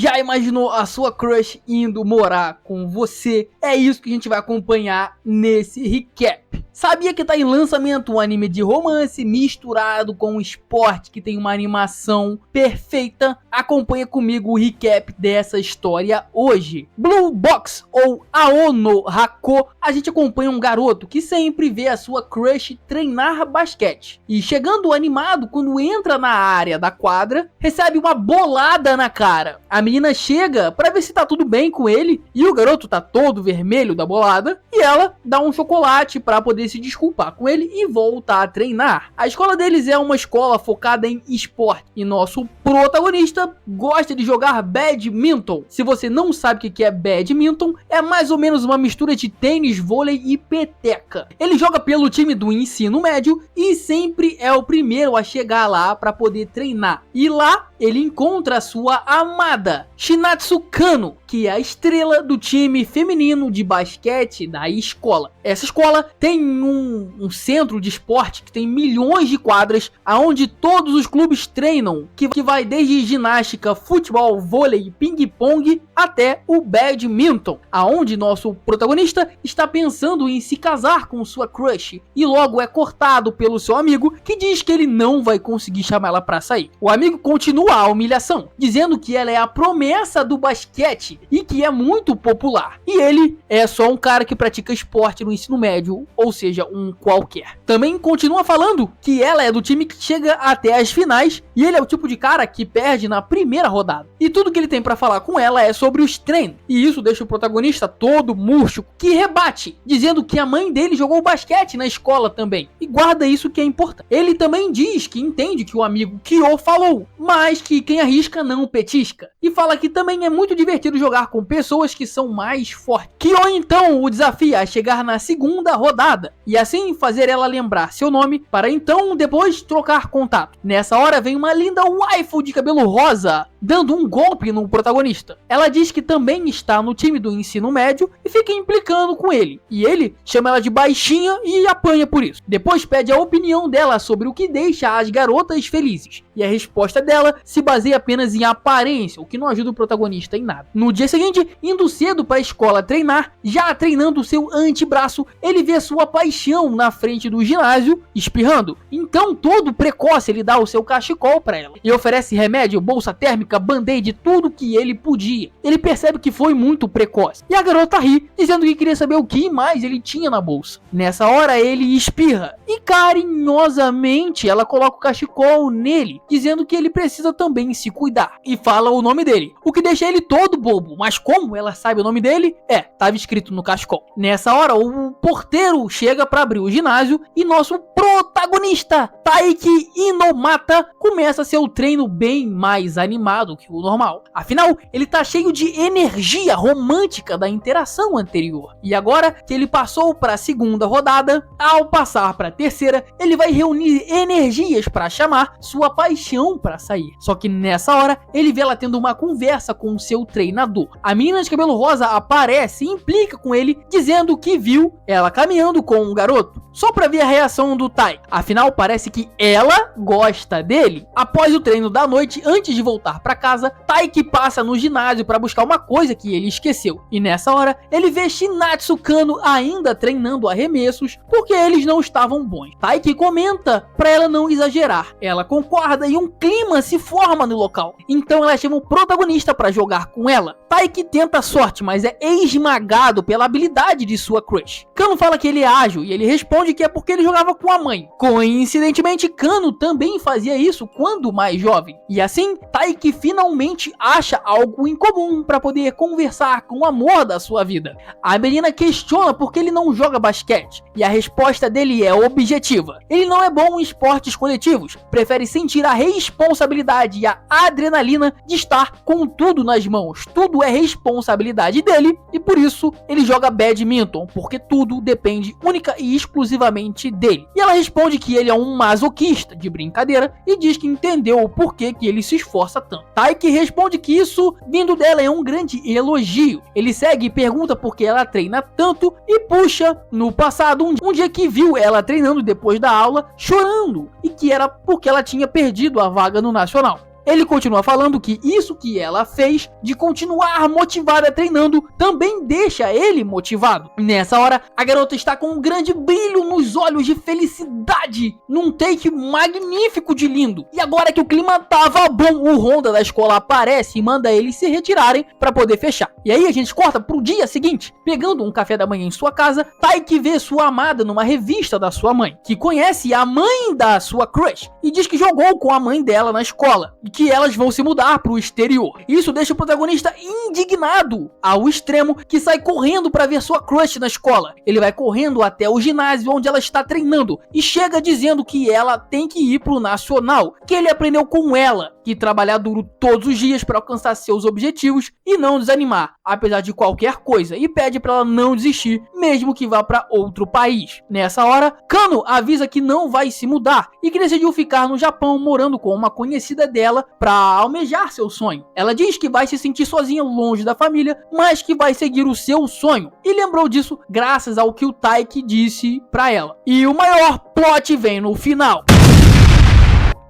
Já imaginou a sua crush indo morar com você? É isso que a gente vai acompanhar nesse recap. Sabia que tá em lançamento um anime de romance misturado com um esporte que tem uma animação perfeita? Acompanha comigo o recap dessa história hoje. Blue Box ou Ao no Hako, a gente acompanha um garoto que sempre vê a sua crush treinar basquete. E chegando animado quando entra na área da quadra, recebe uma bolada na cara. A menina chega pra ver se tá tudo bem com ele e o garoto tá todo vermelho da bolada e ela dá um chocolate pra poder se desculpar com ele e volta a treinar. A escola deles é uma escola focada em esporte e nosso protagonista gosta de jogar badminton. Se você não sabe o que é badminton, é mais ou menos uma mistura de tênis, vôlei e peteca. Ele joga pelo time do ensino médio e sempre é o primeiro a chegar lá para poder treinar. E lá ele encontra a sua amada, Shinatsu Kano, que é a estrela do time feminino de basquete da escola. Essa escola tem um centro de esporte que tem milhões de quadras, aonde todos os clubes treinam, que vai desde ginástica, futebol, vôlei, ping-pong até o badminton, aonde nosso protagonista está pensando em se casar com sua crush e logo é cortado pelo seu amigo, que diz que ele não vai conseguir chamar ela para sair. O amigo continua a humilhação, dizendo que ela é a promessa do basquete e que é muito popular. E ele é só um cara que pratica esporte no ensino médio, ou seja, um qualquer. Também continua falando que ela é do time que chega até as finais e ele é o tipo de cara que perde na primeira rodada. E tudo que ele tem pra falar com ela é sobre os treinos. E isso deixa o protagonista todo murcho, que rebate, dizendo que a mãe dele jogou basquete na escola também. E guarda isso que é importante. Ele também diz que entende que o amigo Kyo falou, mas que quem arrisca não petisca. E fala que também é muito divertido jogar com pessoas que são mais fortes. Kyo então o desafia a chegar na segunda rodada e assim fazer ela lembrar seu nome para então depois trocar contato. Nessa hora vem uma linda waifu de cabelo rosa dando um golpe no protagonista. Ela diz que também está no time do ensino médio e fica implicando com ele. E ele chama ela de baixinha e apanha por isso. Depois pede a opinião dela sobre o que deixa as garotas felizes. E a resposta dela se baseia apenas em aparência, o que não ajuda o protagonista em nada. No dia seguinte, indo cedo para a escola treinar, já treinando o seu antebraço, ele vê sua paixão na frente do ginásio, espirrando. Então, todo precoce, ele dá o seu cachecol para ela. E oferece remédio, bolsa térmica, band-aid, tudo que ele podia. Ele percebe que foi muito precoce. E a garota ri, dizendo que queria saber o que mais ele tinha na bolsa. Nessa hora, ele espirra. E carinhosamente, ela coloca o cachecol nele, dizendo que ele precisa também se cuidar. E fala o nome dele, o que deixa ele todo bobo. Mas como ela sabe o nome dele? Estava escrito no cachecol. Nessa hora, o porteiro chega para abrir o ginásio e nosso protagonista, Taiki Inomata, começa seu treino bem mais animado que o normal. Afinal, ele tá cheio de energia romântica da interação anterior. E agora que ele passou para a segunda rodada, ao passar para a terceira, ele vai reunir energias para chamar sua paixão para sair. Só que nessa hora, ele vê ela tendo uma conversa com seu treinador. A menina de cabelo rosa aparece e implica com ele, dizendo que viu ela caminhando com um garoto, só para ver a reação do Tai. Afinal, parece que ela gosta dele. Após o treino da noite, antes de voltar para casa, Taiki passa no ginásio para buscar uma coisa que ele esqueceu. E nessa hora, ele vê Shinatsu Kano ainda treinando arremessos, porque eles não estavam bons. Taiki comenta para ela não exagerar. Ela concorda e um clima se forma no local. Então ela chama o protagonista para jogar com ela. Taiki tenta a sorte, mas é esmagado pela habilidade de sua crush. Kano fala que ele é ágil e ele responde que é porque ele jogava com a mãe. Coincidentemente, Kano também fazia isso quando mais jovem. E assim, Taiki finalmente acha algo em comum para poder conversar com o amor da sua vida. A menina questiona por que ele não joga basquete. E a resposta dele é objetiva. Ele não é bom em esportes coletivos. Prefere sentir a responsabilidade e a adrenalina de estar com tudo nas mãos. Tudo é responsabilidade dele e por isso ele joga badminton, porque tudo depende única e exclusivamente dele. E ela responde que ele é um masoquista de brincadeira e diz que entendeu o porquê que ele se esforça tanto. Taiki responde que isso vindo dela é um grande elogio. Ele segue e pergunta por que ela treina tanto e puxa no passado um dia que viu ela treinando depois da aula chorando e que era porque ela tinha perdido a vaga no nacional. Ele continua falando que isso que ela fez de continuar motivada treinando também deixa ele motivado. Nessa hora, a garota está com um grande brilho nos olhos de felicidade, num take magnífico de lindo. E agora que o clima tava bom, o Honda da escola aparece e manda eles se retirarem para poder fechar. E aí a gente corta pro dia seguinte, pegando um café da manhã em sua casa, Taiki vê sua amada numa revista da sua mãe, que conhece a mãe da sua crush e diz que jogou com a mãe dela na escola e que elas vão se mudar pro exterior. Isso deixa o protagonista indignado ao extremo, que sai correndo para ver sua crush na escola. Ele vai correndo até o ginásio onde ela está treinando e chega dizendo que ela tem que ir pro nacional, que ele aprendeu com ela que trabalhar duro todos os dias para alcançar seus objetivos e não desanimar, apesar de qualquer coisa, e pede para ela não desistir, mesmo que vá para outro país. Nessa hora, Kano avisa que não vai se mudar e que decidiu ficar no Japão morando com uma conhecida dela para almejar seu sonho. Ela diz que vai se sentir sozinha longe da família, mas que vai seguir o seu sonho, e lembrou disso graças ao que o Taiki disse para ela. E o maior plot vem no final.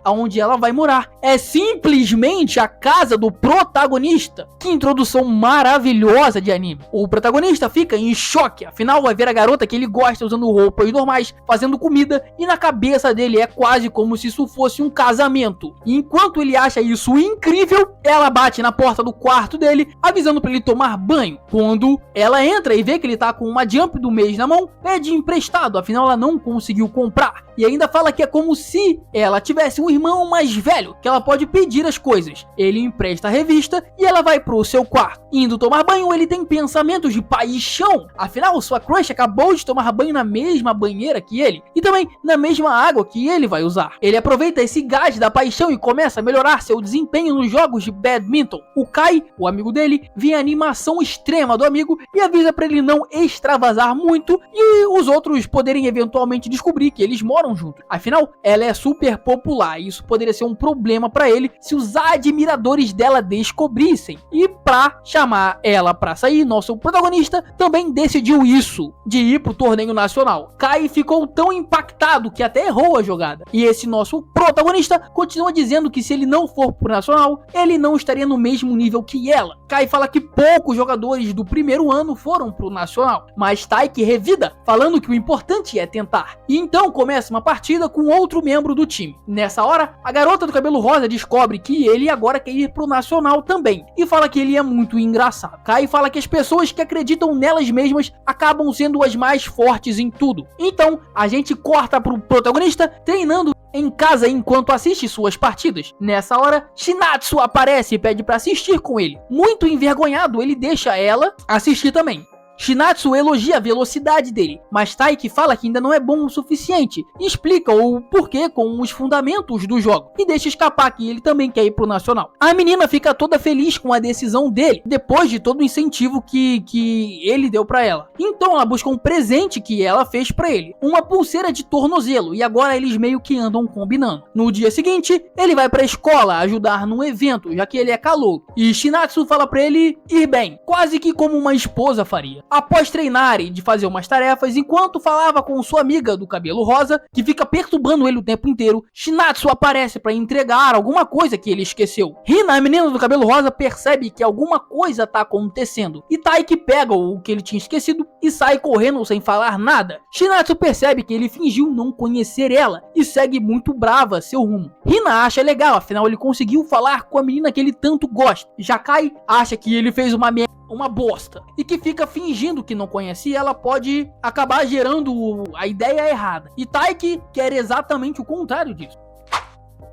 Aonde ela vai morar é simplesmente a casa do protagonista. Que introdução maravilhosa de anime. O protagonista fica em choque, afinal vai ver a garota que ele gosta usando roupas normais, fazendo comida, e na cabeça dele é quase como se isso fosse um casamento. E enquanto ele acha isso incrível, ela bate na porta do quarto dele, avisando para ele tomar banho. Quando ela entra e vê que ele tá com uma Jump do mês na mão, pede emprestado, afinal ela não conseguiu comprar. E ainda fala que é como se ela tivesse um irmão mais velho, que ela pode pedir as coisas. Ele empresta a revista e ela vai pro seu quarto. Indo tomar banho, ele tem pensamentos de paixão. Afinal, sua crush acabou de tomar banho na mesma banheira que ele e também na mesma água que ele vai usar. Ele aproveita esse gás da paixão e começa a melhorar seu desempenho nos jogos de badminton. O Kai, o amigo dele, vê a animação extrema do amigo e avisa para ele não extravasar muito e os outros poderem eventualmente descobrir que eles moram juntos. Afinal, ela é super popular e isso poderia ser um problema para ele se os admiradores dela descobrissem. E pra chamar ela pra sair, nosso protagonista também decidiu isso, de ir pro torneio nacional. Kai ficou tão impactado que até errou a jogada. E esse nosso protagonista continua dizendo que se ele não for pro nacional, ele não estaria no mesmo nível que ela. Kai fala que poucos jogadores do primeiro ano foram pro nacional, mas Taiki revida, falando que o importante é tentar. E então começa uma partida com outro membro do time. Nessa hora, a garota do cabelo rosa descobre que ele agora quer ir pro nacional também, e fala que ele é muito engraçado. Kai fala que as pessoas que acreditam nelas mesmas acabam sendo as mais fortes em tudo. Então, a gente corta pro protagonista treinando em casa enquanto assiste suas partidas. Nessa hora, Shinatsu aparece e pede para assistir com ele. Muito envergonhado, ele deixa ela assistir também. Shinatsu elogia a velocidade dele, mas Taiki fala que ainda não é bom o suficiente e explica o porquê com os fundamentos do jogo e deixa escapar que ele também quer ir pro nacional. A menina fica toda feliz com a decisão dele, depois de todo o incentivo que ele deu pra ela. Então ela busca um presente que ela fez pra ele, uma pulseira de tornozelo, e agora eles meio que andam combinando. No dia seguinte, ele vai pra escola ajudar num evento, já que ele é calouro, e Shinatsu fala pra ele ir bem, quase que como uma esposa faria. Após treinarem de fazer umas tarefas, enquanto falava com sua amiga do cabelo rosa, que fica perturbando ele o tempo inteiro, Shinatsu aparece para entregar alguma coisa que ele esqueceu. Hina, a menina do cabelo rosa, percebe que alguma coisa tá acontecendo, e Taiki pega o que ele tinha esquecido e sai correndo sem falar nada. Shinatsu percebe que ele fingiu não conhecer ela e segue muito brava seu rumo. Hina acha legal, afinal ele conseguiu falar com a menina que ele tanto gosta. Já Kai acha que ele fez uma bosta, e que fica fingindo que não conhece ela pode acabar gerando a ideia errada. E Taiki quer exatamente o contrário disso.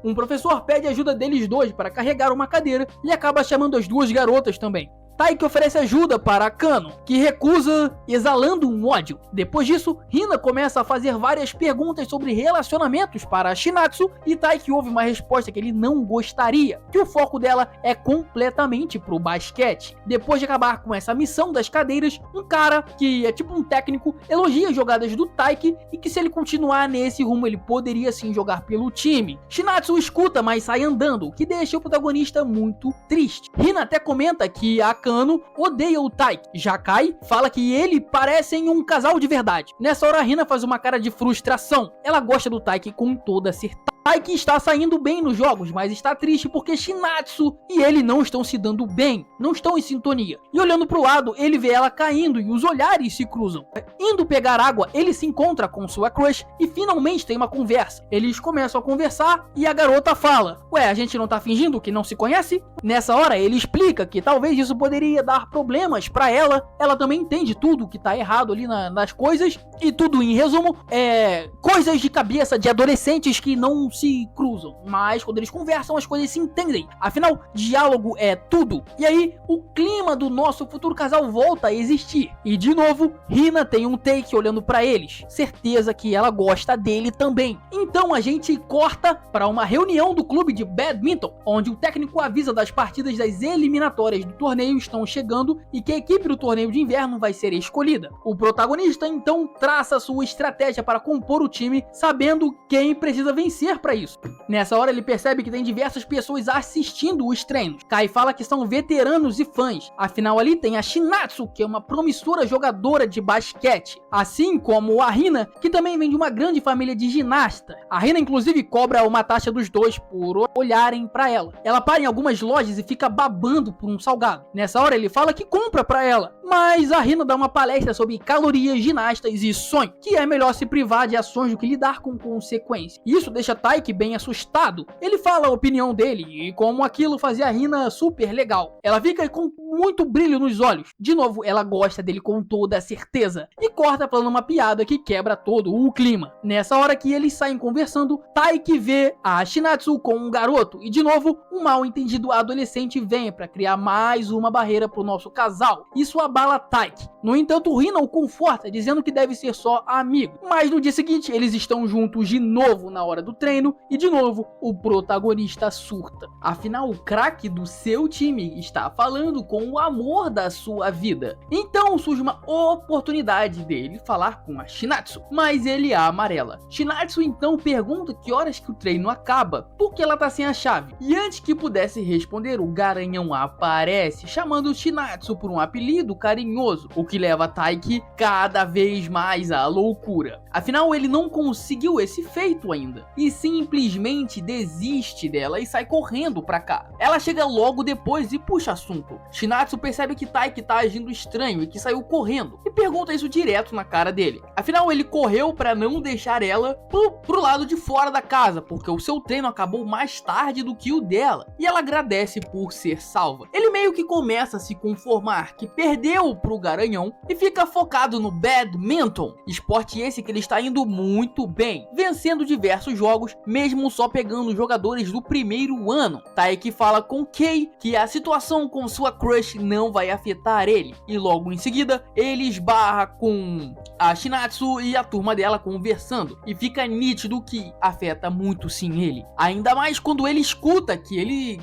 Um professor pede ajuda deles dois para carregar uma cadeira e acaba chamando as duas garotas também. Taiki oferece ajuda para Kano, que recusa, exalando um ódio. Depois disso, Hina começa a fazer várias perguntas sobre relacionamentos para Shinatsu, e Taiki ouve uma resposta que ele não gostaria, que o foco dela é completamente pro basquete. Depois de acabar com essa missão das cadeiras, um cara, que é tipo um técnico, elogia as jogadas do Taiki e que se ele continuar nesse rumo ele poderia sim jogar pelo time. Shinatsu escuta, mas sai andando, o que deixa o protagonista muito triste. Hina até comenta que a Kano odeia o Taiki. Já Kai fala que ele parecem um casal de verdade. Nessa hora, a Hina faz uma cara de frustração. Ela gosta do Taiki com toda certeza. Taiki está saindo bem nos jogos, mas está triste porque Shinatsu e ele não estão se dando bem, não estão em sintonia. E olhando pro lado, ele vê ela caindo e os olhares se cruzam. Indo pegar água, ele se encontra com sua crush e finalmente tem uma conversa. Eles começam a conversar e a garota fala: "Ué, a gente não tá fingindo que não se conhece?" Nessa hora, ele explica que talvez isso poderia dar problemas pra ela. Ela também entende tudo que tá errado ali nas coisas. E tudo, em resumo, é coisas de cabeça de adolescentes que não se cruzam. Mas quando eles conversam, as coisas se entendem. Afinal, diálogo é tudo. E aí, o clima do nosso futuro casal volta a existir. E de novo, Hina tem um take olhando pra eles. Certeza que ela gosta dele também. Então a gente corta para uma reunião do clube de badminton, onde o técnico avisa das partidas das eliminatórias do torneio estão chegando e que a equipe do torneio de inverno vai ser escolhida. O protagonista então traça sua estratégia para compor o time, sabendo quem precisa vencer para isso. Nessa hora ele percebe que tem diversas pessoas assistindo os treinos. Kai fala que são veteranos e fãs. Afinal ali tem a Shinatsu, que é uma promissora jogadora de basquete, assim como a Hina, que também vem de uma grande família de ginasta. A Hina inclusive cobra uma taxa dos dois por olharem para ela. Ela para em algumas lojas e fica babando por um salgado. Nessa hora ele fala que compra para ela, mas a Hina dá uma palestra sobre calorias, ginastas e sonho, que é melhor se privar de ações do que lidar com consequências. Isso deixa Taiki bem assustado. Ele fala a opinião dele e como aquilo fazia a Hina super legal. Ela fica com muito brilho nos olhos. De novo, ela gosta dele com toda a certeza. E corta falando uma piada que quebra todo o clima. Nessa hora que eles saem conversando, Taiki vê a Shinatsu com um garoto. E de novo, um mal entendido adolescente vem para criar mais uma barreira pro nosso casal. Isso abala Taiki. No entanto, Hina o conforta, dizendo que deve ser só amigo. Mas no dia seguinte, eles estão juntos de novo na hora do treino. E de novo, o protagonista surta. Afinal, o craque do seu time está falando com o amor da sua vida. Então surge uma oportunidade dele falar com a Shinatsu, mas ele a amarela. Shinatsu então pergunta que horas que o treino acaba, porque ela tá sem a chave. E antes que pudesse responder, o Garanhão aparece, chamando Shinatsu por um apelido carinhoso, o que leva Taiki cada vez mais à loucura. Afinal, ele não conseguiu esse feito ainda, e simplesmente desiste dela e sai correndo pra cá. Ela chega logo depois e puxa assunto. Shinatsu percebe que Taiki tá agindo estranho e que saiu correndo, e pergunta isso direto na cara dele. Afinal, ele correu pra não deixar ela pro lado de fora da casa, porque o seu treino acabou mais tarde do que o dela, e ela agradece por ser salva. Ele meio que começa a se conformar que perdeu pro Garanhão e fica focado no badminton, esporte esse que ele está indo muito bem, vencendo diversos jogos, mesmo só pegando jogadores do primeiro ano. Taiki fala com Kei que a situação com sua crush não vai afetar ele, e logo em seguida ele esbarra com a Shinatsu e a turma dela conversando, e fica nítido que afeta muito sim ele, ainda mais quando ele escuta que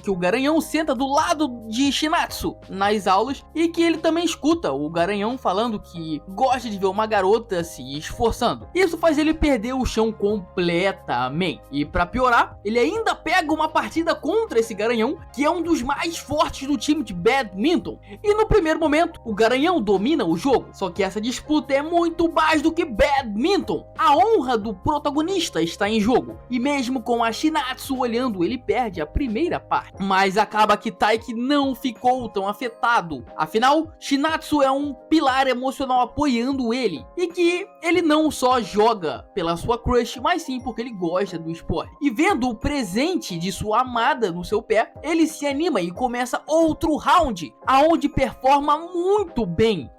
o Garanhão senta do lado de Shinatsu nas aulas, e que ele também escuta o Garanhão falando que gosta de ver uma garota se esforçando. Isso faz ele perder o chão completamente, e pra piorar, ele ainda pega uma partida contra esse Garanhão, que é um dos mais fortes do time de badminton, e no primeiro momento o Garanhão domina o jogo, só que essa disputa é muito mais do que badminton. A honra do protagonista está em jogo, e mesmo com a Shinatsu olhando, ele perde a primeira parte, mas acaba que Taiki não ficou tão afetado. Afinal, Shinatsu é um pilar emocional apoiando ele, e que ele não só joga pela sua crush, mas sim porque ele gosta do esporte. E vendo o presente de sua amada no seu pé, ele se anima e começa outro round, aonde performa muito bem.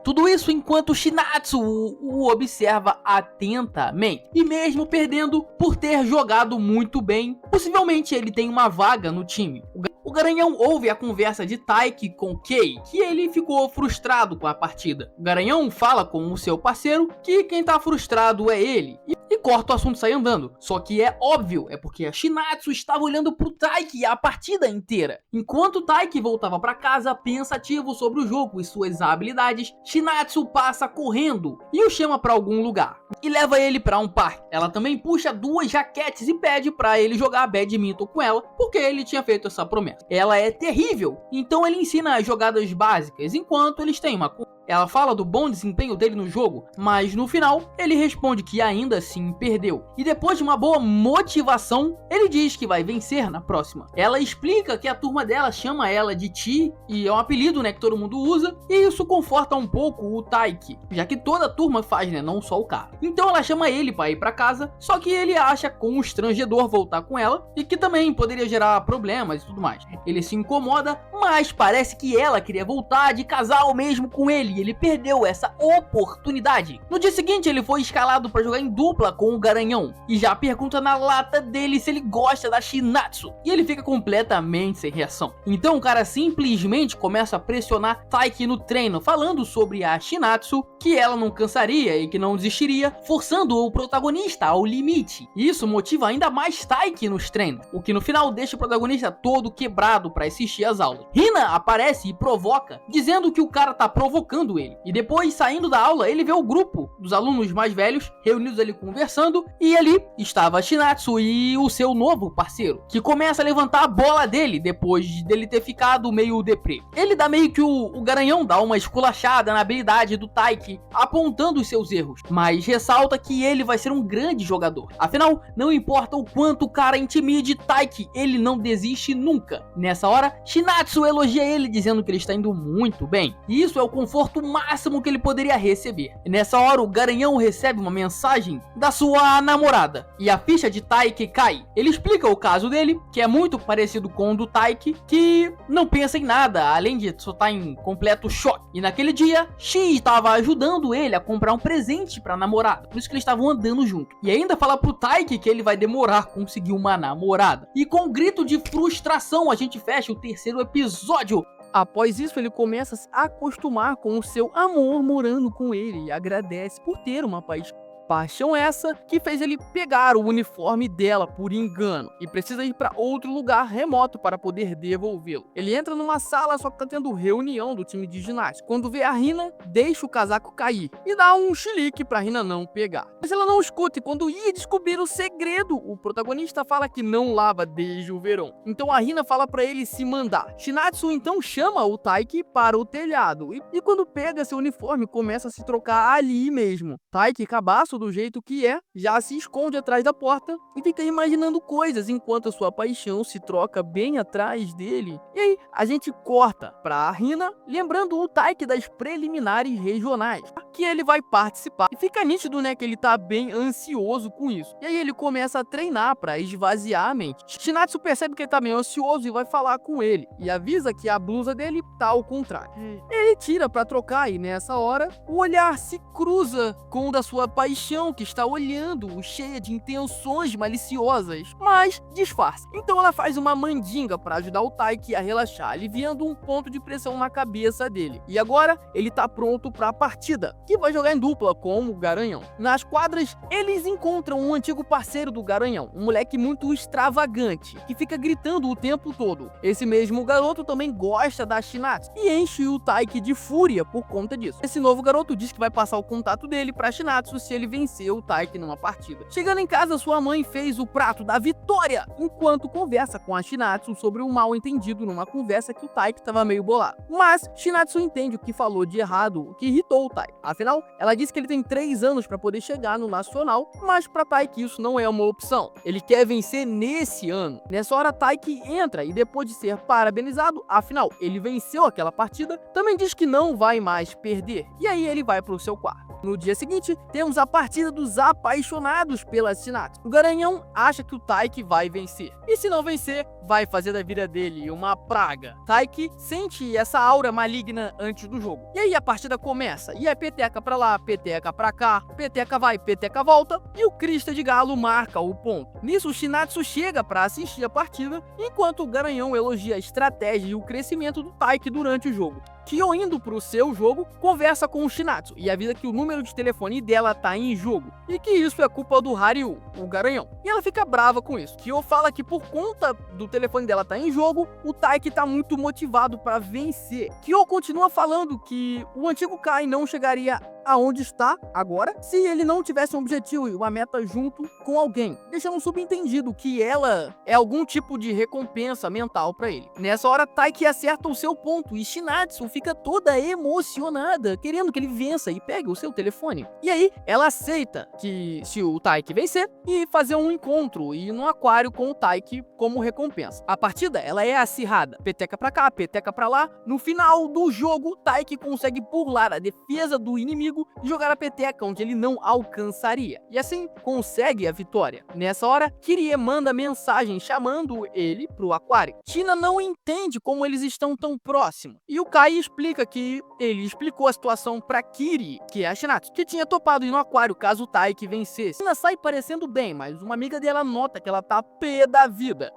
Tudo isso enquanto Shinatsu o observa atentamente. E mesmo perdendo por ter jogado muito bem, possivelmente ele tem uma vaga no time. O Garanhão ouve a conversa de Taiki com Kei, que ele ficou frustrado com a partida. O Garanhão fala com o seu parceiro que quem tá frustrado é ele, e corta o assunto e sai andando. Só que é óbvio, é porque a Shinatsu estava olhando pro Taiki a partida inteira. Enquanto Taiki voltava para casa pensativo sobre o jogo e suas habilidades, Shinatsu passa correndo e o chama para algum lugar e leva ele para um parque. Ela também puxa duas raquetes e pede para ele jogar badminton com ela, porque ele tinha feito essa promessa. Ela é terrível, então ele ensina as jogadas básicas enquanto eles têm uma conversa. Ela fala do bom desempenho dele no jogo, mas no final ele responde que ainda assim perdeu. E depois de uma boa motivação, ele diz que vai vencer na próxima. Ela explica que a turma dela chama ela de Ti, e é um apelido, né, que todo mundo usa, e isso conforta um pouco o Taiki, já que toda a turma faz, né, não só o cara. Então ela chama ele para ir para casa, só que ele acha constrangedor voltar com ela e que também poderia gerar problemas e tudo mais. Ele se incomoda, mas parece que ela queria voltar de casal mesmo com ele, e ele perdeu essa oportunidade. No dia seguinte ele foi escalado para jogar em dupla com o Garanhão, e já pergunta na lata dele se ele gosta da Shinatsu, e ele fica completamente sem reação. Então o cara simplesmente começa a pressionar Taiki no treino, falando sobre a Shinatsu, que ela não cansaria e que não desistiria, forçando o protagonista ao limite. Isso motiva ainda mais Taiki nos treinos, o que no final deixa o protagonista todo quebrado para assistir às aulas. Hina aparece e provoca, dizendo que o cara tá provocando ele. E depois, saindo da aula, ele vê o grupo dos alunos mais velhos reunidos ali conversando, e ali estava a Shinatsu e o seu novo parceiro, que começa a levantar a bola dele depois dele ter ficado meio deprê. Ele dá meio que o Garanhão dá uma esculachada na habilidade do Taiki, apontando os seus erros, mas ressalta que ele vai ser um grande jogador. Afinal, não importa o quanto o cara intimide Taiki, ele não desiste nunca. Nessa hora, Shinatsu elogia ele, dizendo que ele está indo muito bem. E isso é o conforto máximo que ele poderia receber. E nessa hora, o Garanhão recebe uma mensagem da sua namorada, e a ficha de Taiki cai. Ele explica o caso dele, que é muito parecido com o do Taiki, que não pensa em nada, além de só estar em completo choque. E naquele dia, Shi estava ajudando ele a comprar um presente para a namorada, por isso que eles estavam andando junto. E ainda fala pro Taiki que ele vai demorar a conseguir uma namorada. E com um grito de frustração, a gente fecha o terceiro episódio. Após isso, ele começa a se acostumar com o seu amor morando com ele e agradece por ter uma paixão. Paixão essa que fez ele pegar o uniforme dela por engano e precisa ir para outro lugar remoto para poder devolvê-lo. Ele entra numa sala, só que tá tendo reunião do time de ginástica. Quando vê a Hina, deixa o casaco cair e dá um chilique pra Hina não pegar. Mas ela não escuta, e quando ia descobrir o segredo, o protagonista fala que não lava desde o verão. Então a Hina fala pra ele se mandar. Shinatsu então chama o Taiki para o telhado e quando pega seu uniforme começa a se trocar ali mesmo. Taiki, cabaço do jeito que é, já se esconde atrás da porta e fica imaginando coisas enquanto a sua paixão se troca bem atrás dele. E aí a gente corta pra Hina, lembrando o Taiki das preliminares regionais, que ele vai participar. E fica nítido, né, que ele tá bem ansioso com isso. E aí ele começa a treinar pra esvaziar a mente. Shinatsu percebe que ele tá meio ansioso e vai falar com ele, e avisa que a blusa dele tá ao contrário. Ele tira pra trocar e nessa hora o olhar se cruza com o da sua paixão, que está olhando, cheia de intenções maliciosas, mas disfarça. Então ela faz uma mandinga para ajudar o Taiki a relaxar, aliviando um ponto de pressão na cabeça dele. E agora ele tá pronto para a partida, que vai jogar em dupla com o Garanhão. Nas quadras, eles encontram um antigo parceiro do Garanhão, um moleque muito extravagante, que fica gritando o tempo todo. Esse mesmo garoto também gosta da Shinatsu e enche o Taiki de fúria por conta disso. Esse novo garoto diz que vai passar o contato dele para Shinatsu se ele vencer o Taiki numa partida. Chegando em casa, sua mãe fez o prato da vitória, enquanto conversa com a Shinatsu sobre um mal entendido numa conversa que o Taiki estava meio bolado. Mas Shinatsu entende o que falou de errado, o que irritou o Taiki. Afinal, ela disse que ele tem 3 anos para poder chegar no Nacional, mas para Taiki isso não é uma opção. Ele quer vencer nesse ano. Nessa hora, Taiki entra e depois de ser parabenizado, afinal, ele venceu aquela partida, também diz que não vai mais perder. E aí ele vai pro seu quarto. No dia seguinte, temos a partida dos apaixonados pela Shinatsu. O Garanhão acha que o Taiki vai vencer, e se não vencer, vai fazer da vida dele uma praga. Taiki sente essa aura maligna antes do jogo. E aí a partida começa, e é peteca pra lá, peteca pra cá, peteca vai, peteca volta, e o Crista de Galo marca o ponto. Nisso, o Shinatsu chega pra assistir a partida, enquanto o Garanhão elogia a estratégia e o crescimento do Taiki durante o jogo. Kyo, indo pro seu jogo, conversa com o Shinatsu e avisa que o número de telefone dela tá em jogo e que isso é culpa do Haryu, o Garanhão. E ela fica brava com isso. Kyo fala que por conta do telefone dela tá em jogo, o Taiki tá muito motivado para vencer. Kyo continua falando que o antigo Kai não chegaria aonde está agora se ele não tivesse um objetivo e uma meta junto com alguém, deixando subentendido que ela é algum tipo de recompensa mental pra ele. Nessa hora, Taiki acerta o seu ponto e Shinatsu fica toda emocionada, querendo que ele vença e pegue o seu telefone. E aí, ela aceita que se o Taiki vencer e fazer um encontro e ir no aquário com o Taiki como recompensa. A partida, ela é acirrada, peteca pra cá, peteca pra lá. No final do jogo, Taiki consegue burlar a defesa do inimigo e jogar a peteca onde ele não alcançaria. E assim, consegue a vitória. Nessa hora, Kirie manda mensagem chamando ele pro aquário. Tina não entende como eles estão tão próximos. E o Kai explica que ele explicou a situação pra Kiri, que é a Shinatsu, que tinha topado ir no aquário caso o Taiki vencesse. Tina sai parecendo bem, mas uma amiga dela nota que ela tá pé da vida.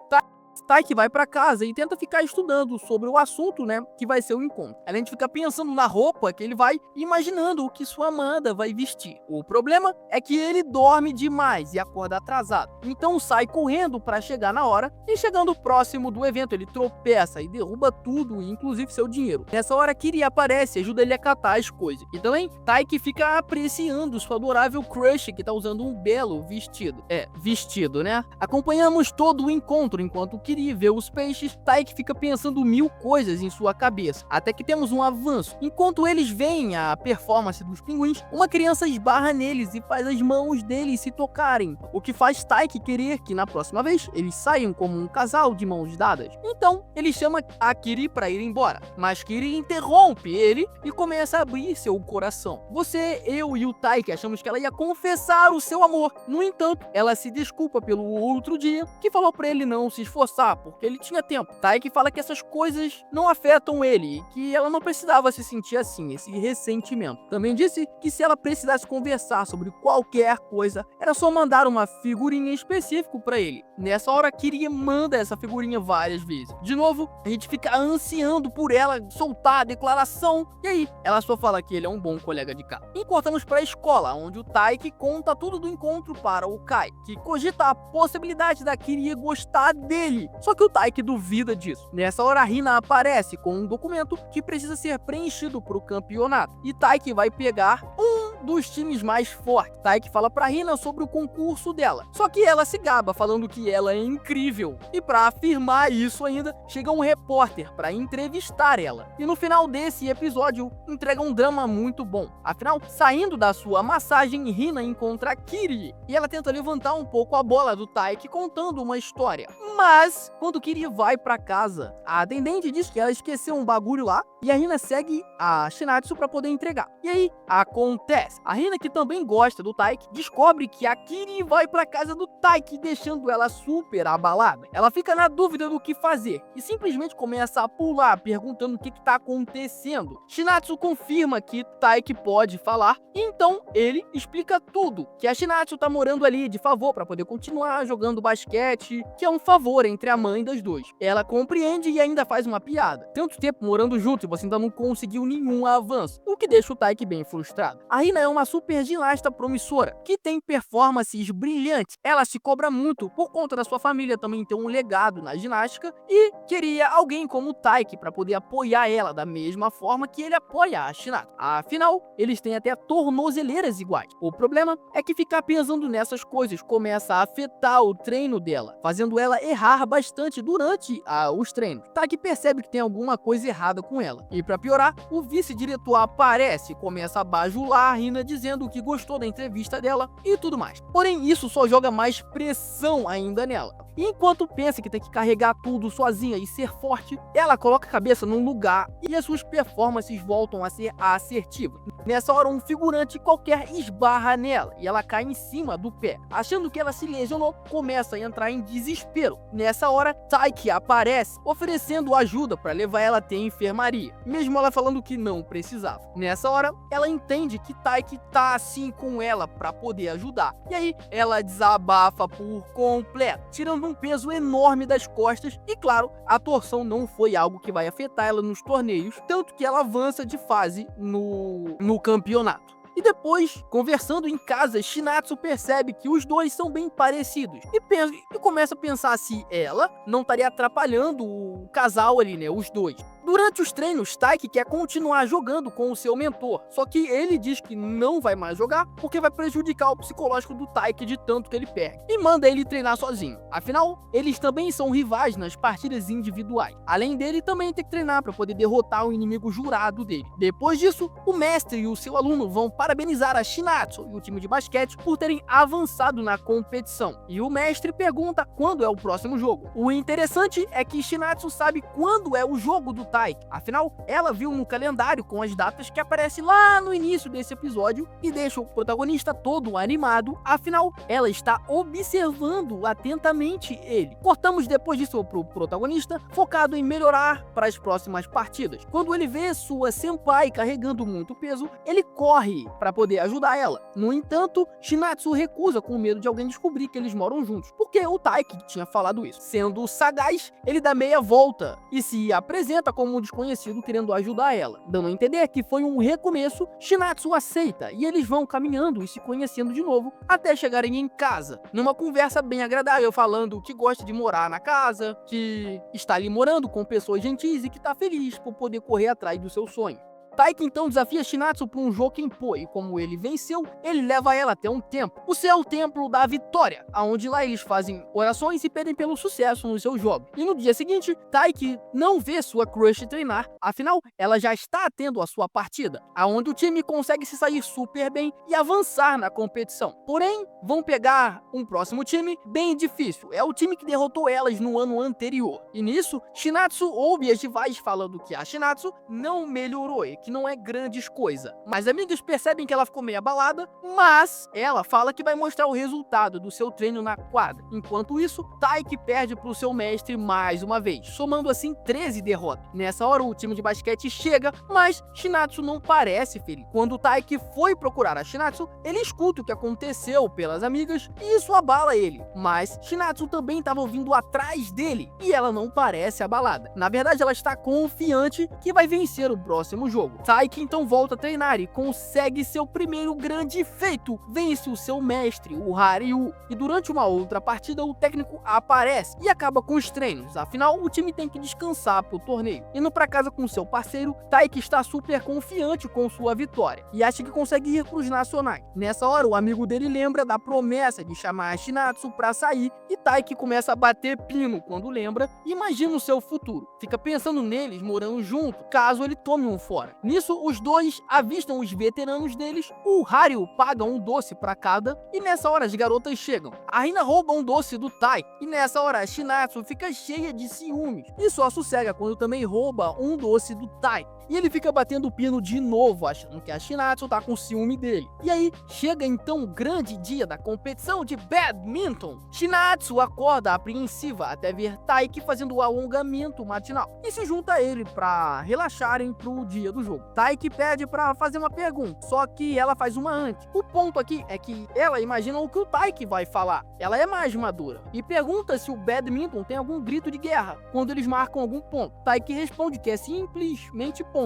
Taiki vai pra casa e tenta ficar estudando sobre o assunto, né, que vai ser o encontro. Além de ficar pensando na roupa que ele vai, imaginando o que sua amada vai vestir. O problema é que ele dorme demais e acorda atrasado. Então sai correndo pra chegar na hora e chegando próximo do evento, ele tropeça e derruba tudo, inclusive seu dinheiro. Nessa hora, Kiri aparece e ajuda ele a catar as coisas. E também, Taiki fica apreciando sua adorável crush que tá usando um belo vestido. Vestido, né? Acompanhamos todo o encontro enquanto Kiri vê os peixes. Taiki fica pensando mil coisas em sua cabeça, até que temos um avanço. Enquanto eles veem a performance dos pinguins, uma criança esbarra neles e faz as mãos deles se tocarem, o que faz Taiki querer que na próxima vez eles saiam como um casal de mãos dadas. Então, ele chama a Kiri para ir embora, mas Kiri interrompe ele e começa a abrir seu coração. Você, eu e o Taiki achamos que ela ia confessar o seu amor. No entanto, ela se desculpa pelo outro dia que falou para ele não se esforçar porque ele tinha tempo. Taiki fala que essas coisas não afetam ele e que ela não precisava se sentir assim, esse ressentimento. Também disse que se ela precisasse conversar sobre qualquer coisa, era só mandar uma figurinha específica para ele. Nessa hora, Kiri manda essa figurinha várias vezes. De novo, a gente fica ansiando por ela soltar a declaração e aí, ela só fala que ele é um bom colega de casa. E cortamos para a escola, onde o Taiki conta tudo do encontro para o Kai, que cogita a possibilidade da Kiri gostar dele. Só que o Taiki duvida disso. Nessa hora, a Hina aparece com um documento que precisa ser preenchido para o campeonato. E Taiki vai pegar um dos times mais fortes. Taiki fala pra Hina sobre o concurso dela. Só que ela se gaba, falando que ela é incrível. E pra afirmar isso ainda, chega um repórter pra entrevistar ela. E no final desse episódio, entrega um drama muito bom. Afinal, saindo da sua massagem, Hina encontra Kiri. E ela tenta levantar um pouco a bola do Taiki contando uma história. Mas, quando Kiri vai pra casa, a atendente diz que ela esqueceu um bagulho lá e a Hina segue a Shinatsu pra poder entregar. E aí, acontece. A Hina, que também gosta do Taiki, descobre que a Kiri vai pra casa do Taiki, deixando ela super abalada. Ela fica na dúvida do que fazer e simplesmente começa a pular, perguntando o que tá acontecendo. Shinatsu confirma que Taiki pode falar, e então ele explica tudo, que a Shinatsu tá morando ali de favor pra poder continuar jogando basquete, que é um favor entre a mãe das duas. Ela compreende e ainda faz uma piada. Tanto tempo morando junto e você ainda não conseguiu nenhum avanço, o que deixa o Taiki bem frustrado. A Hina é uma super ginasta promissora, que tem performances brilhantes. Ela se cobra muito por conta da sua família também ter um legado na ginástica e queria alguém como o Taiki para poder apoiar ela da mesma forma que ele apoia a Shinatsu. Afinal, eles têm até tornozeleiras iguais. O problema é que ficar pensando nessas coisas começa a afetar o treino dela, fazendo ela errar bastante durante os treinos. Taiki percebe que tem alguma coisa errada com ela. E para piorar, o vice-diretor aparece e começa a bajular a Hina, dizendo que gostou da entrevista dela e tudo mais. Porém, isso só joga mais pressão ainda nela. E enquanto pensa que tem que carregar tudo sozinha e ser forte, ela coloca a cabeça num lugar e as suas performances voltam a ser assertivas. Nessa hora, um figurante qualquer esbarra nela e ela cai em cima do pé. Achando que ela se lesionou, começa a entrar em desespero. Nessa hora, Taiki aparece, oferecendo ajuda para levar ela até a enfermaria, mesmo ela falando que não precisava. Nessa hora, ela entende que Taiki tá assim com ela para poder ajudar. E aí, ela desabafa por completo, tirando um peso enorme das costas e, claro, a torção não foi algo que vai afetar ela nos torneios, tanto que ela avança de fase no campeonato. E depois, conversando em casa, Shinatsu percebe que os dois são bem parecidos e começa a pensar se ela não estaria atrapalhando o casal ali, né, os dois. Durante os treinos, Taiki quer continuar jogando com o seu mentor, só que ele diz que não vai mais jogar porque vai prejudicar o psicológico do Taiki de tanto que ele perde, e manda ele treinar sozinho. Afinal, eles também são rivais nas partidas individuais. Além dele, também tem que treinar para poder derrotar o inimigo jurado dele. Depois disso, o mestre e o seu aluno vão parabenizar a Shinatsu e o time de basquete por terem avançado na competição, e o mestre pergunta quando é o próximo jogo. O interessante é que Shinatsu sabe quando é o jogo do Taiki, afinal, ela viu no calendário com as datas que aparece lá no início desse episódio e deixa o protagonista todo animado, afinal, ela está observando atentamente ele. Cortamos depois disso pro protagonista, focado em melhorar para as próximas partidas. Quando ele vê sua senpai carregando muito peso, ele corre para poder ajudar ela. No entanto, Shinatsu recusa com medo de alguém descobrir que eles moram juntos, porque o Taiki tinha falado isso. Sendo sagaz, ele dá meia volta e se apresenta como um desconhecido querendo ajudar ela. Dando a entender que foi um recomeço, Shinatsu aceita e eles vão caminhando e se conhecendo de novo até chegarem em casa. Numa conversa bem agradável, falando que gosta de morar na casa, que está ali morando com pessoas gentis e que está feliz por poder correr atrás do seu sonho. Taiki então desafia Shinatsu para um Jokenpô e como ele venceu, ele leva ela até um templo, o seu templo da vitória, aonde lá eles fazem orações e pedem pelo sucesso no seu jogo. E no dia seguinte, Taiki não vê sua crush treinar, afinal, ela já está tendo a sua partida, aonde o time consegue se sair super bem e avançar na competição. Porém, vão pegar um próximo time bem difícil, é o time que derrotou elas no ano anterior. E nisso, Shinatsu ouve as rivais falando que a Shinatsu não melhorou e que não é grandes coisa. Mas amigas percebem que ela ficou meio abalada, mas ela fala que vai mostrar o resultado do seu treino na quadra. Enquanto isso, Taiki perde para o seu mestre mais uma vez, somando assim 13 derrotas. Nessa hora o time de basquete chega, mas Shinatsu não parece feliz. Quando Taiki foi procurar a Shinatsu, ele escuta o que aconteceu pelas amigas e isso abala ele. Mas Shinatsu também estava ouvindo atrás dele e ela não parece abalada. Na verdade, ela está confiante que vai vencer o próximo jogo. Taiki então volta a treinar e consegue seu primeiro grande feito, vence o seu mestre, o Haryu, e durante uma outra partida o técnico aparece e acaba com os treinos, afinal o time tem que descansar pro torneio. Indo pra casa com seu parceiro, Taiki está super confiante com sua vitória e acha que consegue ir pros nacionais. Nessa hora o amigo dele lembra da promessa de chamar a Shinatsu pra sair e Taiki começa a bater pino quando lembra e imagina o seu futuro. Fica pensando neles morando junto, caso ele tome um fora. Nisso, os dois avistam os veteranos deles, o Haryu paga um doce pra cada, e nessa hora as garotas chegam. A Rina rouba um doce do Tai, e nessa hora a Shinatsu fica cheia de ciúmes, e só sossega quando também rouba um doce do Tai. E ele fica batendo o pino de novo, achando que a Shinatsu tá com ciúme dele. E aí, chega então o grande dia da competição de badminton. Shinatsu acorda apreensiva até ver Taiki fazendo o alongamento matinal e se junta a ele pra relaxarem pro dia do jogo. Taiki pede pra fazer uma pergunta, só que ela faz uma antes. O ponto aqui é que ela imagina o que o Taiki vai falar. Ela é mais madura e pergunta se o badminton tem algum grito de guerra quando eles marcam algum ponto. Taiki responde que é simplesmente ponto.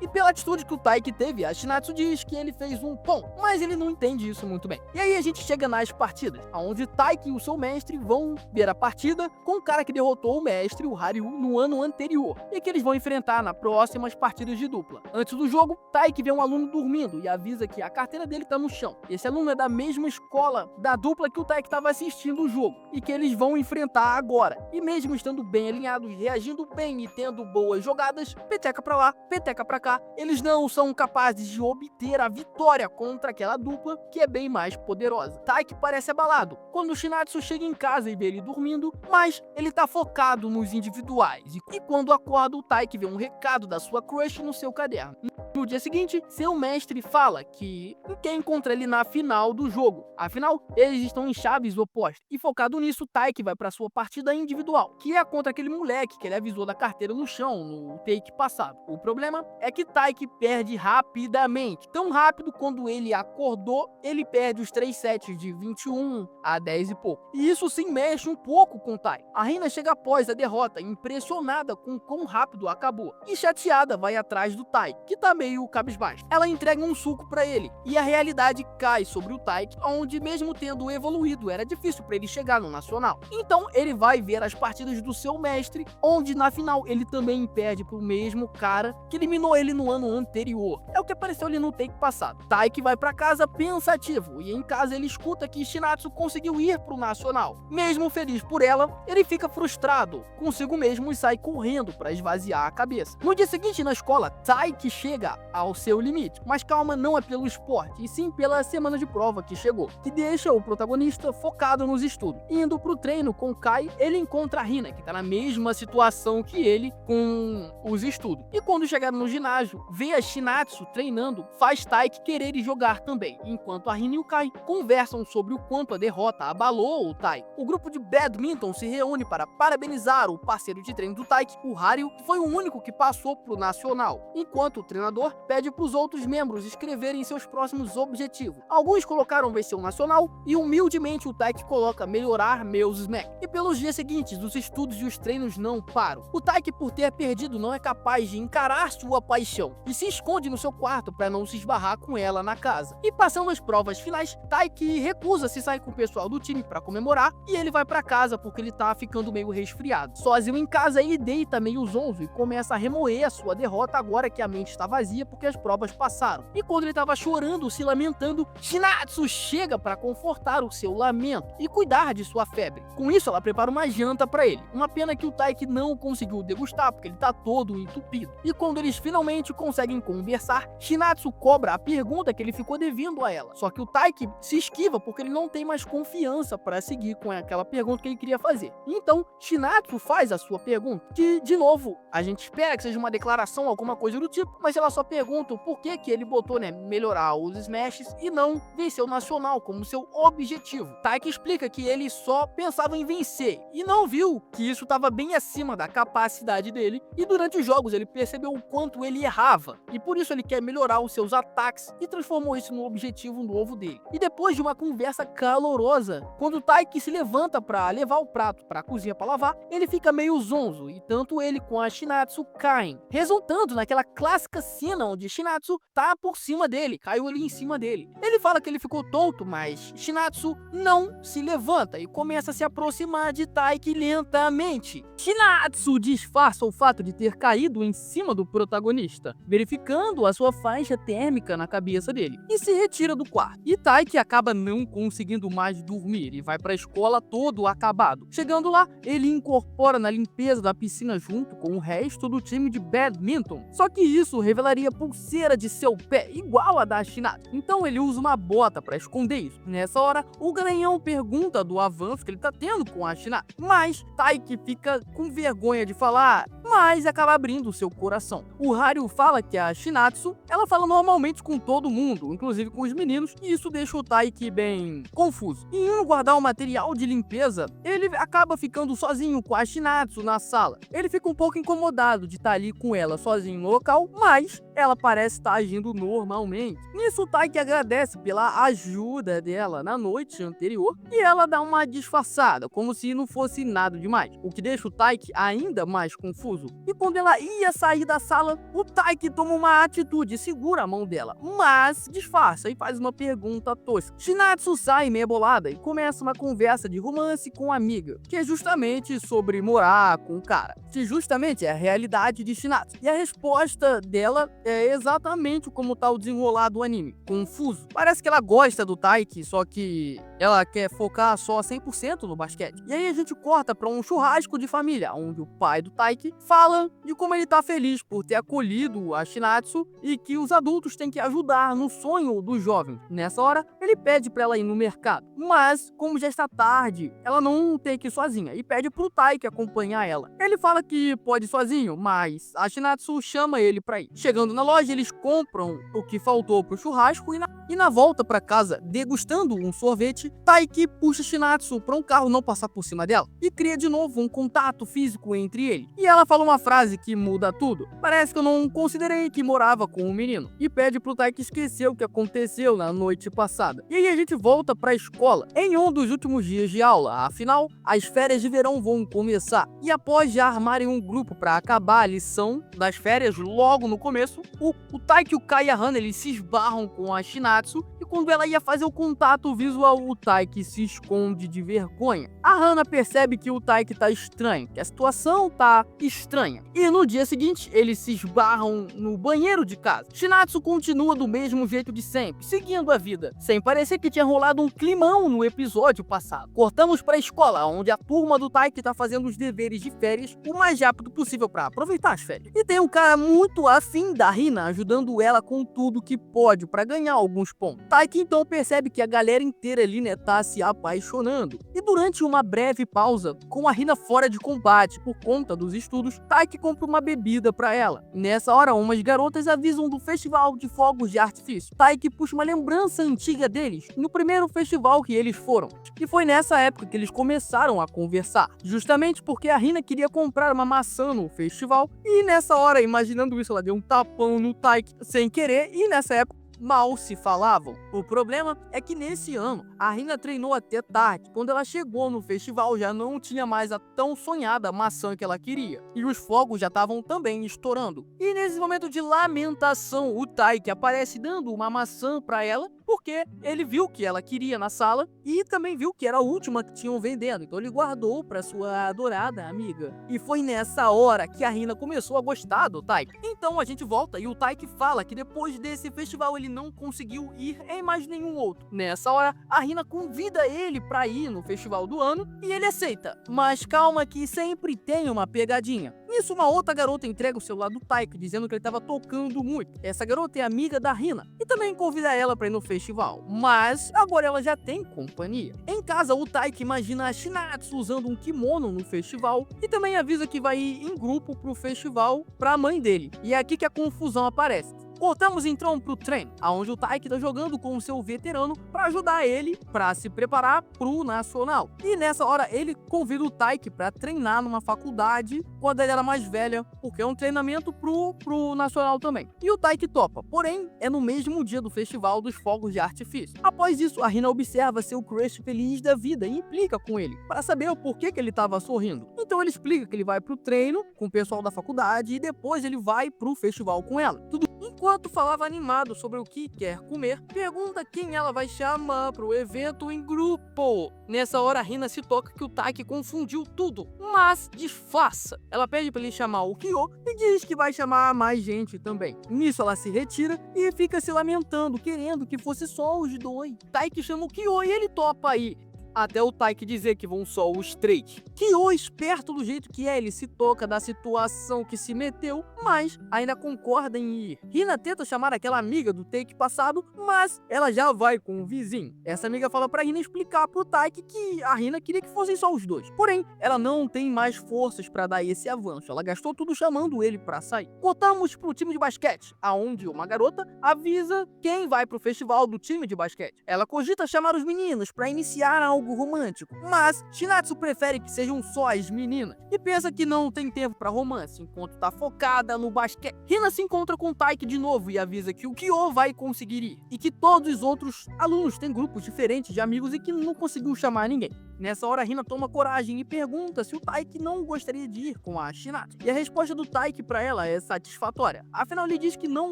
E pela atitude que o Taiki teve, a Shinatsu diz que ele fez um ponto, mas ele não entende isso muito bem. E aí a gente chega nas partidas, onde Taiki e o seu mestre vão ver a partida com o cara que derrotou o mestre, o Haryu, no ano anterior, e que eles vão enfrentar nas próximas partidas de dupla. Antes do jogo, Taiki vê um aluno dormindo e avisa que a carteira dele tá no chão. Esse aluno é da mesma escola da dupla que o Taiki estava assistindo o jogo, e que eles vão enfrentar agora. E mesmo estando bem alinhados, reagindo bem e tendo boas jogadas, peteca pra lá, peteca pra cá, eles não são capazes de obter a vitória contra aquela dupla que é bem mais poderosa. Taiki parece abalado quando o Shinatsu chega em casa e vê ele dormindo, mas ele tá focado nos individuais. E quando acorda, o Taiki vê um recado da sua crush no seu caderno. No dia seguinte, seu mestre fala que quer encontrar ele na final do jogo. Afinal, eles estão em chaves opostas. E focado nisso, Taiki vai para sua partida individual, que é contra aquele moleque que ele avisou da carteira no chão no take passado. O problema é que Taiki perde rapidamente. Tão rápido, quando ele acordou, ele perde os 3 sets de 21 a 10 e pouco. E isso sim mexe um pouco com Taiki. A Hina chega após a derrota, impressionada com quão rápido acabou. E chateada, vai atrás do Taiki, que tá meio cabisbaixo. Ela entrega um suco pra ele, e a realidade cai sobre o Taiki, onde mesmo tendo evoluído, era difícil pra ele chegar no Nacional. Então ele vai ver as partidas do seu mestre, onde na final ele também perde pro mesmo cara que eliminou ele no ano anterior. É o que apareceu ali no take passado. Taiki vai pra casa pensativo, e em casa ele escuta que Shinatsu conseguiu ir pro Nacional. Mesmo feliz por ela, ele fica frustrado consigo mesmo e sai correndo pra esvaziar a cabeça. No dia seguinte na escola, Taiki chega ao seu limite, mas calma, não é pelo esporte, e sim pela semana de prova que chegou, que deixa o protagonista focado nos estudos. Indo pro treino com Kai, ele encontra a Hina, que tá na mesma situação que ele com os estudos. E quando chegaram no ginásio, vê a Shinatsu treinando, faz Taiki querer ir jogar também, enquanto a Hina e o Kai conversam sobre o quanto a derrota abalou o Taiki. O grupo de badminton se reúne para parabenizar o parceiro de treino do Taiki, o Hario, que foi o único que passou pro Nacional, enquanto o treinador pede pros outros membros escreverem seus próximos objetivos. Alguns colocaram vencer o Nacional, e humildemente o Taiki coloca melhorar meus smack. E pelos dias seguintes, os estudos e os treinos não param. O Taiki, por ter perdido, não é capaz de encarar sua paixão, e se esconde no seu quarto para não se esbarrar com ela na casa. E passando as provas finais, Taiki recusa-se sair com o pessoal do time para comemorar, e ele vai para casa porque ele tá ficando meio resfriado. Sozinho em casa, ele deita meio zonzo e começa a remoer a sua derrota agora que a mente está vazia porque as provas passaram. E quando ele estava chorando, se lamentando, Shinatsu chega para confortar o seu lamento e cuidar de sua febre. Com isso, ela prepara uma janta para ele. Uma pena que o Taiki não conseguiu degustar porque ele tá todo entupido. E quando eles finalmente conseguem conversar, Shinatsu cobra a pergunta que ele ficou devendo a ela. Só que o Taiki se esquiva porque ele não tem mais confiança para seguir com aquela pergunta que ele queria fazer. Então, Shinatsu faz a sua pergunta, que, de novo, a gente espera que seja uma declaração, alguma coisa do tipo, mas ela só pergunta o porquê que ele botou, melhorar os smashes e não vencer o Nacional como seu objetivo. Taiki explica que ele só pensava em vencer e não viu que isso estava bem acima da capacidade dele, e durante os jogos ele percebeu o quanto ele errava, e por isso ele quer melhorar os seus ataques e transformou isso no objetivo novo dele. E depois de uma conversa calorosa, quando o Taiki se levanta para levar o prato para a cozinha para lavar, ele fica meio zonzo, e tanto ele com a Shinatsu caem, resultando naquela clássica cena onde Shinatsu tá por cima dele, caiu ali em cima dele. Ele fala que ele ficou tonto, mas Shinatsu não se levanta e começa a se aproximar de Taiki lentamente. Shinatsu disfarça o fato de ter caído em cima do protagonista, verificando a sua faixa térmica na cabeça dele, e se retira do quarto. E Taiki acaba não conseguindo mais dormir e vai pra escola todo acabado. Chegando lá, ele incorpora na limpeza da piscina junto com o resto do time de badminton. Só que isso revelaria pulseira de seu pé igual a da Shinatsu. Então ele usa uma bota pra esconder isso. Nessa hora, o garanhão pergunta do avanço que ele tá tendo com a Shinatsu, mas Taiki fica com vergonha de falar, mas acaba abrindo seu coração. O Hario fala que a Shinatsu, ela fala normalmente com todo mundo, inclusive com os meninos, e isso deixa o Taiki bem confuso. E indo guardar o material de limpeza, ele acaba ficando sozinho com a Shinatsu na sala. Ele fica um pouco incomodado de estar ali com ela sozinho no local, mas ela parece estar agindo normalmente. Nisso, o Taiki agradece pela ajuda dela na noite anterior e ela dá uma disfarçada, como se não fosse nada demais, o que deixa o Taiki ainda mais confuso. E quando ela ia sair da sala, o Taiki toma uma atitude e segura a mão dela, mas disfarça e faz uma pergunta tosca. Shinatsu sai meio bolada e começa uma conversa de romance com a amiga, que é justamente sobre morar com o cara, que justamente é a realidade de Shinatsu. E a resposta dela é exatamente como tá o desenrolar do anime, confuso. Parece que ela gosta do Taiki, só que ela quer focar só 100% no basquete. E aí a gente corta pra um churrasco de família, onde o pai do Taiki fala de como ele tá feliz por ter acolhido a Shinatsu e que os adultos têm que ajudar no sonho do jovem. Nessa hora, ele pede pra ela ir no mercado, mas como já está tarde, ela não tem que ir sozinha e pede pro Taiki acompanhar ela. Ele fala que pode ir sozinho, mas a Shinatsu chama ele pra ir. Chegando Na loja eles compram o que faltou pro churrasco e na volta pra casa, degustando um sorvete, Taiki puxa Shinatsu pra um carro não passar por cima dela e cria de novo um contato físico entre ele. E ela fala uma frase que muda tudo. Parece que eu não considerei que morava com o menino. E pede pro Taiki esquecer o que aconteceu na noite passada. E aí a gente volta pra escola em um dos últimos dias de aula. Afinal, as férias de verão vão começar. E após já armarem um grupo pra acabar a lição das férias logo no começo, o Taiki, o Kai e a Hana, eles se esbarram com a Shinatsu. E quando ela ia fazer o contato visual, o Taiki se esconde de vergonha. A Hana percebe que o Taiki tá estranho, que a situação tá estranha. E no dia seguinte, eles se esbarram no banheiro de casa. Shinatsu continua do mesmo jeito de sempre, seguindo a vida, sem parecer que tinha rolado um climão no episódio passado. Cortamos pra escola, onde a turma do Taiki tá fazendo os deveres de férias o mais rápido possível pra aproveitar as férias. E tem um cara muito afim da Hina, ajudando ela com tudo que pode pra ganhar alguns pontos. Taiki então percebe que a galera inteira ali, né, tá se apaixonando. E durante uma breve pausa, com a Hina fora de combate por conta dos estudos, Taiki compra uma bebida pra ela. Nessa hora, umas garotas avisam do festival de fogos de artifício. Taiki puxa uma lembrança antiga deles, no primeiro festival que eles foram. E foi nessa época que eles começaram a conversar, justamente porque a Hina queria comprar uma maçã no festival. E nessa hora, imaginando isso, ela deu um tapão no Taiki sem querer, e nessa época mal se falavam. O problema é que nesse ano, a Hina treinou até tarde. Quando ela chegou no festival, já não tinha mais a tão sonhada maçã que ela queria. E os fogos já estavam também estourando. E nesse momento de lamentação, o Taiki aparece dando uma maçã pra ela, porque ele viu que ela queria na sala e também viu que era a última que tinham vendendo. Então ele guardou pra sua adorada amiga. E foi nessa hora que a Hina começou a gostar do Taiki. Então a gente volta e o Taiki fala que depois desse festival ele não conseguiu ir em mais nenhum outro. Nessa hora, a Hina convida ele pra ir no festival do ano e ele aceita. Mas calma que sempre tem uma pegadinha. Nisso, uma outra garota entrega o celular do Taiki, dizendo que ele estava tocando muito. Essa garota é amiga da Hina e também convida ela para ir no festival. Mas agora ela já tem companhia. Em casa, o Taiki imagina a Shinatsu usando um kimono no festival e também avisa que vai ir em grupo pro festival pra mãe dele. E é aqui que a confusão aparece. Cortamos então pro treino, onde o Taiki tá jogando com o seu veterano para ajudar ele para se preparar pro nacional. E nessa hora ele convida o Taiki para treinar numa faculdade quando ele era mais velha, porque é um treinamento pro nacional também. E o Taiki topa, porém é no mesmo dia do festival dos fogos de artifício. Após isso, a Hina observa seu crush feliz da vida e implica com ele para saber o porquê que ele tava sorrindo. Então ele explica que ele vai pro treino com o pessoal da faculdade e depois ele vai pro festival com ela. Tudo enquanto falava animado sobre o que quer comer, pergunta quem ela vai chamar pro evento em grupo. Nessa hora, a Hina se toca que o Taiki confundiu tudo, mas disfarça. Ela pede para ele chamar o Kyo e diz que vai chamar mais gente também. Nisso, ela se retira e fica se lamentando, querendo que fosse só os dois. Taiki chama o Kyo e ele topa aí. Até o Taiki dizer que vão só os três. Kyo, esperto do jeito que é, ele se toca da situação que se meteu, mas ainda concorda em ir. Hina tenta chamar aquela amiga do take passado, mas ela já vai com o vizinho. Essa amiga fala pra Hina explicar pro Taiki que a Hina queria que fossem só os dois. Porém, ela não tem mais forças pra dar esse avanço. Ela gastou tudo chamando ele pra sair. Voltamos pro time de basquete, aonde uma garota avisa quem vai pro festival do time de basquete. Ela cogita chamar os meninos pra iniciar algo romântico, mas Shinatsu prefere que sejam só as meninas e pensa que não tem tempo pra romance, enquanto tá focada no basquete. Hina se encontra com Taiki de novo e avisa que o Kyo vai conseguir ir e que todos os outros alunos têm grupos diferentes de amigos e que não conseguiu chamar ninguém. Nessa hora, Hina toma coragem e pergunta se o Taiki não gostaria de ir com a Shinatsu. E a resposta do Taiki pra ela é satisfatória. Afinal, ele diz que não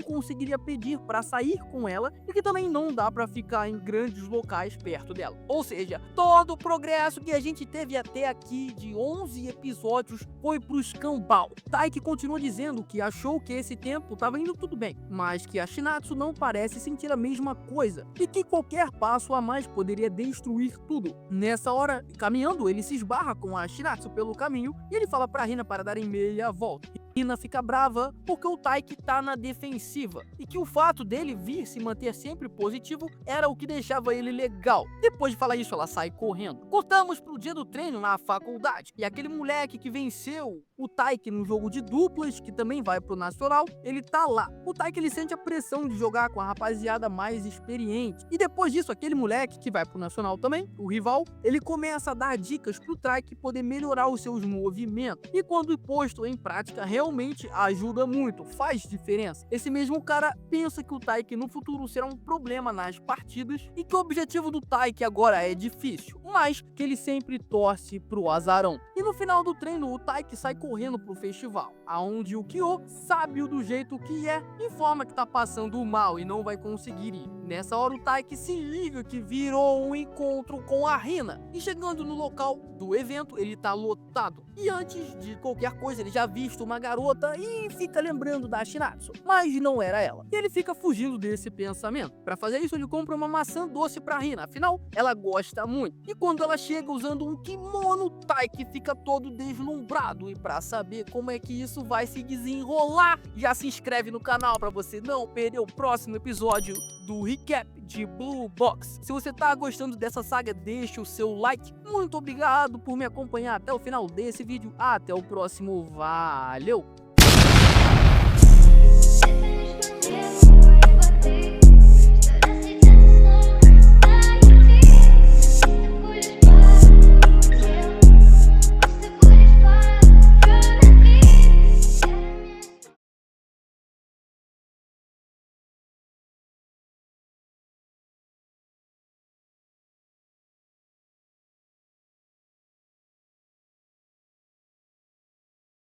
conseguiria pedir pra sair com ela e que também não dá pra ficar em grandes locais perto dela. Ou seja, todo o progresso que a gente teve até aqui de 11 episódios foi pro escambau. Taiki continua dizendo que achou que esse tempo tava indo tudo bem, mas que a Shinatsu não parece sentir a mesma coisa e que qualquer passo a mais poderia destruir tudo. Nessa hora, caminhando, ele se esbarra com a Shinatsu pelo caminho e ele fala pra Hina para darem meia volta. Hina fica brava porque o Taiki tá na defensiva e que o fato dele vir se manter sempre positivo era o que deixava ele legal. Depois de falar isso, ela sai correndo. Cortamos pro dia do treino na faculdade e aquele moleque que venceu o Taiki no jogo de duplas, que também vai pro nacional, ele tá lá. O Taiki ele sente a pressão de jogar com a rapaziada mais experiente e depois disso aquele moleque que vai pro nacional também, o rival, ele começa a dar dicas pro Taiki poder melhorar os seus movimentos e quando posto em prática realmente ajuda muito, faz diferença. Esse mesmo cara pensa que o Taiki no futuro será um problema nas partidas e que o objetivo do Taiki agora é difícil, mas que ele sempre torce pro azarão. E no final do treino o Taiki sai correndo pro festival, aonde o Kyo, sábio do jeito que é, informa que tá passando mal e não vai conseguir ir. Nessa hora o Taiki se liga que virou um encontro com a Hina e chegando no local do evento ele tá lotado. E antes de qualquer coisa ele já visto uma garota e fica lembrando da Shinatsu, mas não era ela. E ele fica fugindo desse pensamento. Para fazer isso ele compra uma maçã doce pra Hina, afinal ela gosta muito. E quando ela chega usando um kimono, o Taiki fica todo deslumbrado. E para saber como é que isso vai se desenrolar, já se inscreve no canal para você não perder o próximo episódio do recap de Blue Box. Se você tá gostando dessa saga, deixa o seu like. Muito obrigado por me acompanhar até o final desse vídeo. Até o próximo. Valeu!